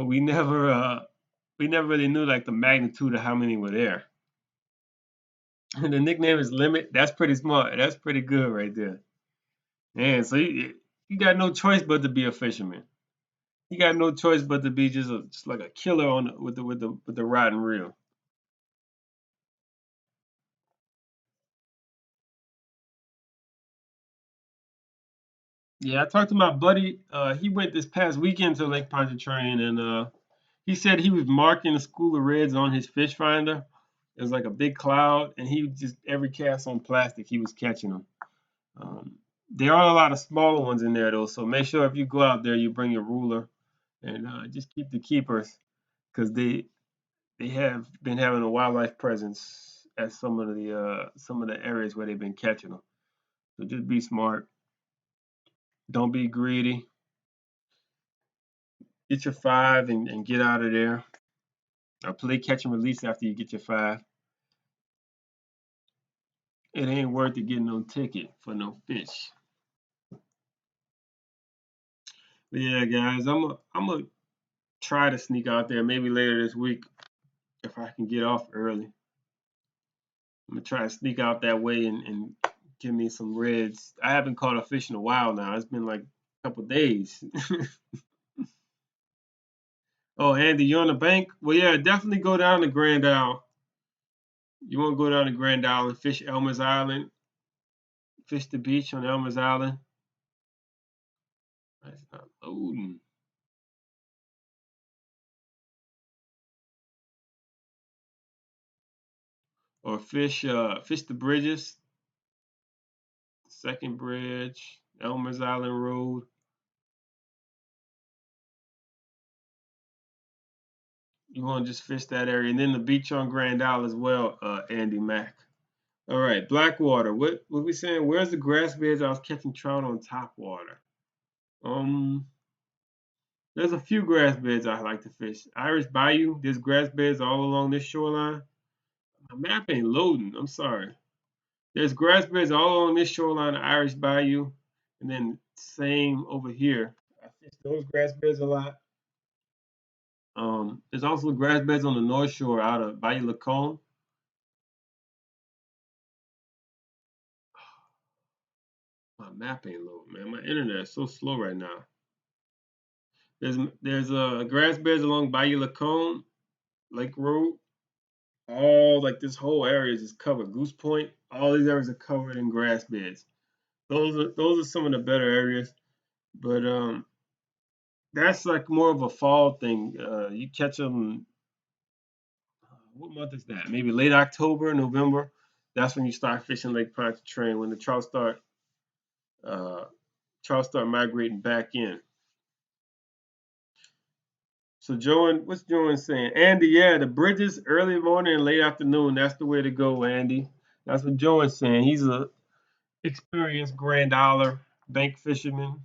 we never really knew like the magnitude of how many were there. And the nickname is Limit. That's pretty smart. That's pretty good right there. Man, so you got no choice but to be a fisherman. You got no choice but to be just like a killer on with the rod and reel. Yeah, I talked to my buddy. He went this past weekend to Lake Pontchartrain, and he said he was marking a school of reds on his fish finder. It was like a big cloud, and he just every cast on plastic, he was catching them. Um, there are a lot of smaller ones in there though, so make sure if you go out there, you bring your ruler and just keep the keepers because they have been having a wildlife presence at some of the areas where they've been catching them. So just be smart. Don't be greedy. Get your five and get out of there. Or play catch and release after you get your five. It ain't worth it getting no ticket for no fish. But yeah, guys, I'm gonna try to sneak out there maybe later this week if I can get off early. I'm gonna try to sneak out that way and give me some reds. I haven't caught a fish in a while now. It's been like a couple days. Oh, Andy, you on the bank? Well, yeah, definitely go down to Grand Isle. You want to go down to Grand Isle and fish Elmer's Island, fish the beach on Elmer's Island. That's not loading. Or fish the bridges, Second Bridge, Elmer's Island Road. You want to just fish that area, and then the beach on Grand Isle as well, Andy Mack. All right, Blackwater. What we saying? Where's the grass beds? I was catching trout on top water. Um, there's a few grass beds I like to fish. Irish Bayou. There's grass beds all along this shoreline. My map ain't loading. I'm sorry. There's grass beds all along this shoreline of Irish Bayou, and then same over here. I fish those grass beds a lot. There's also grass beds on the North Shore out of Bayou Lacombe. My map ain't loading, man. My internet is so slow right now. There's grass beds along Bayou Lacombe, Lake Road. All like this whole area is just covered. Goose Point, all these areas are covered in grass beds. Those are some of the better areas, but that's like more of a fall thing. You catch them. What month is that? Maybe late October, November. That's when you start fishing Lake Pontchartrain when the uh, trout start migrating back in. So Joan, what's Joan saying? Andy, yeah, the bridges early morning and late afternoon. That's the way to go, Andy. That's what Joan's saying. He's a experienced Grand Dollar bank fisherman.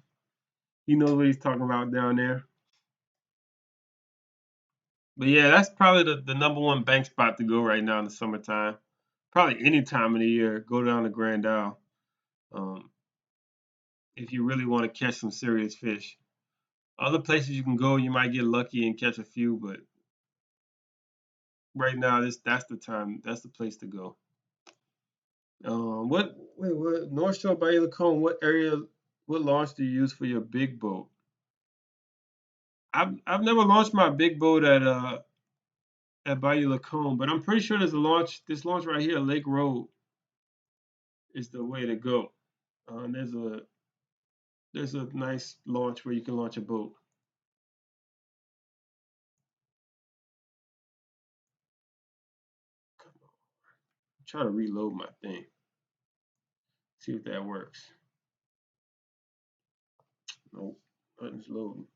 He knows what he's talking about down there. But yeah, that's probably the number one bank spot to go right now in the summertime. Probably any time of the year, go down to Grand Isle um, if you really want to catch some serious fish. Other places you can go, you might get lucky and catch a few, but right now that's the time. That's the place to go. What North Shore Bayou Lacombe? What area? What launch do you use for your big boat? I've never launched my big boat at Bayou Lacombe, but I'm pretty sure there's a launch. This launch right here, Lake Road, is the way to go. There's a nice launch where you can launch a boat. Try to reload my thing. See if that works. Nope, nothing's loading.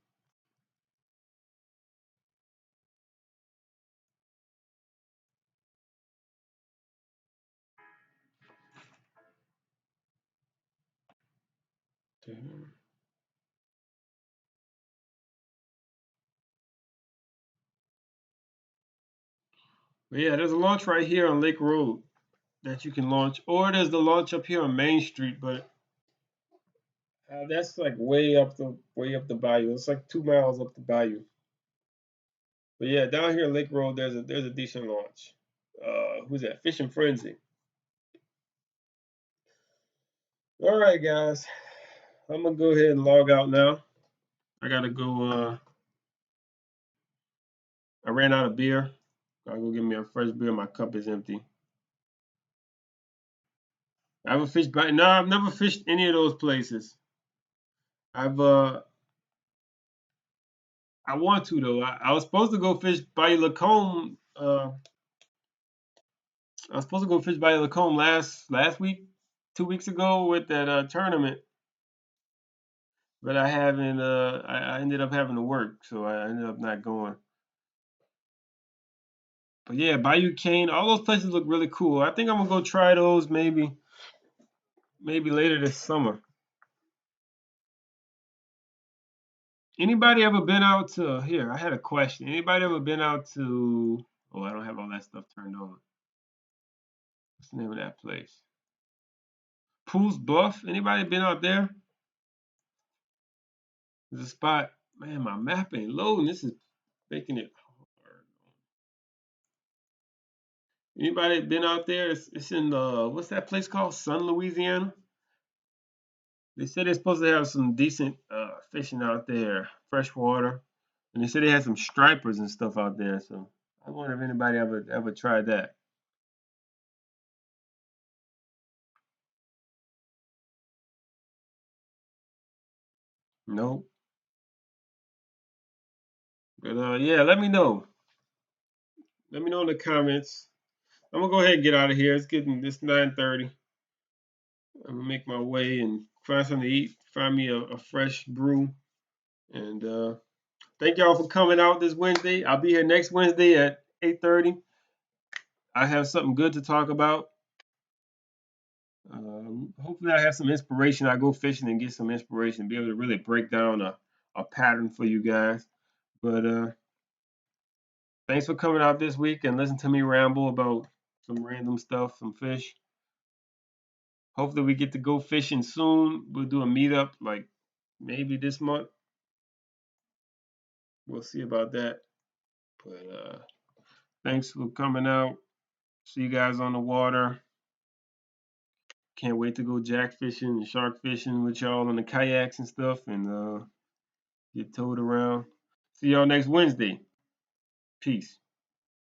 Damn. But yeah, there's a launch right here on Lake Road that you can launch, or there's the launch up here on Main Street, but that's like way up the bayou. It's like 2 miles up the bayou. But yeah, down here on Lake Road, there's a decent launch. Who's that? Fishing Frenzy. All right, guys, I'm gonna go ahead and log out now. I gotta go. I ran out of beer. I'll go get me a fresh beer. My cup is empty. I haven't fished by. No, I've never fished any of those places. I've I want to though. I was supposed to go fish Bayou Lacombe. I was supposed to go fish Bayou Lacombe last week, 2 weeks ago with that tournament, but I haven't. I ended up having to work, so I ended up not going. But yeah, Bayou Cane, all those places look really cool. I think I'm gonna go try those maybe later this summer. Anybody ever been out to here? I had a question. Anybody ever been out to? Oh, I don't have all that stuff turned on. What's the name of that place? Pools Bluff. Anybody been out there? There's a spot. Man, my map ain't loading. This is making it hard. Anybody been out there? It's in what's that place called? Sun, Louisiana. They said they're supposed to have some decent fishing out there, freshwater, and they said they had some stripers and stuff out there. So I wonder if anybody ever tried that. No, but yeah, let me know. Let me know in the comments. I'm gonna go ahead and get out of here. It's 9:30. I'm gonna make my way and find something to eat. Find me a fresh brew. And thank y'all for coming out this Wednesday. I'll be here next Wednesday at 8:30. I have something good to talk about. Hopefully, I have some inspiration. I go fishing and get some inspiration, be able to really break down a pattern for you guys. But thanks for coming out this week and listen to me ramble about some random stuff, some fish. Hopefully, we get to go fishing soon. We'll do a meetup like maybe this month. We'll see about that. But thanks for coming out. See you guys on the water. Can't wait to go jack fishing and shark fishing with y'all on the kayaks and stuff and get towed around. See y'all next Wednesday. Peace.